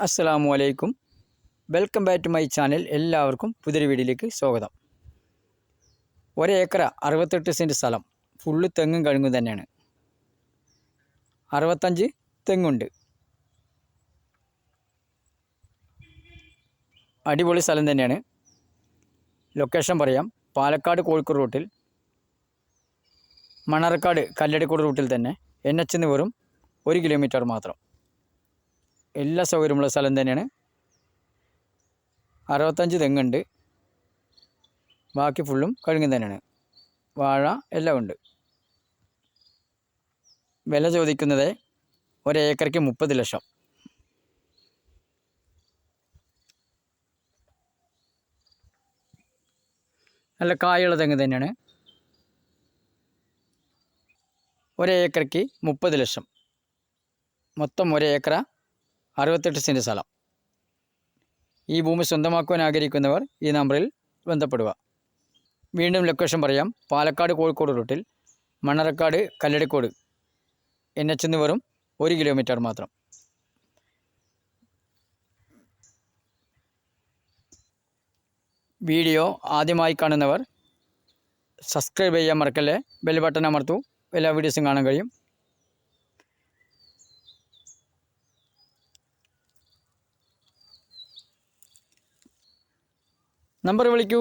അസ്സലാമു അലൈക്കും. Welcome back to my channel. എല്ലാവർക്കും പുതിയൊരു വീഡിയോയിലേക്ക് സ്വാഗതം. ഒരേക്കർ 68 സെൻറ്റ് സ്ഥലം, ഫുള്ള് തെങ്ങും കഴുങ്ങും തന്നെയാണ്. 65 തെങ്ങുണ്ട്. അടിപൊളി സ്ഥലം തന്നെയാണ്. ലൊക്കേഷൻ പറയാം. പാലക്കാട് കോഴിക്കോട് റൂട്ടിൽ, മണർക്കാട് കല്ലടിക്കോട് റൂട്ടിൽ തന്നെ. NH ന്ന് വെറും 1 കിലോമീറ്റർ മാത്രം. എല്ലാ സൗകര്യമുള്ള സ്ഥലം തന്നെയാണ്. 65 തെങ്ങുണ്ട്. ബാക്കി ഫുള്ളും കഴുങ്ങും തന്നെയാണ്. വാഴ എല്ലാം ഉണ്ട്. വില ചോദിക്കുന്നത് ഒരേക്കർക്ക് 30 ലക്ഷം. നല്ല കായുള്ള തെങ്ങ് തന്നെയാണ്. ഒരേക്കർക്ക് 30 ലക്ഷം. മൊത്തം ഒരേക്കർ 68 സെൻറ്റ് സ്ഥലം. ഈ ഭൂമി സ്വന്തമാക്കുവാൻ ആഗ്രഹിക്കുന്നവർ ഈ നമ്പറിൽ ബന്ധപ്പെടുക. വീണ്ടും ലൊക്കേഷൻ പറയാം. പാലക്കാട് കോഴിക്കോട് റൂട്ടിൽ, മണർക്കാട് കല്ലടിക്കോട്, NH ന്ന് വെറും 1 കിലോമീറ്റർ മാത്രം. വീഡിയോ ആദ്യമായി കാണുന്നവർ സബ്സ്ക്രൈബ് ചെയ്യാൻ മറക്കല്ലേ. ബെൽ ബട്ടൺ അമർത്തൂ. എല്ലാ വീഡിയോസും കാണാൻ കഴിയും. നമ്പർ വിളിക്കൂ.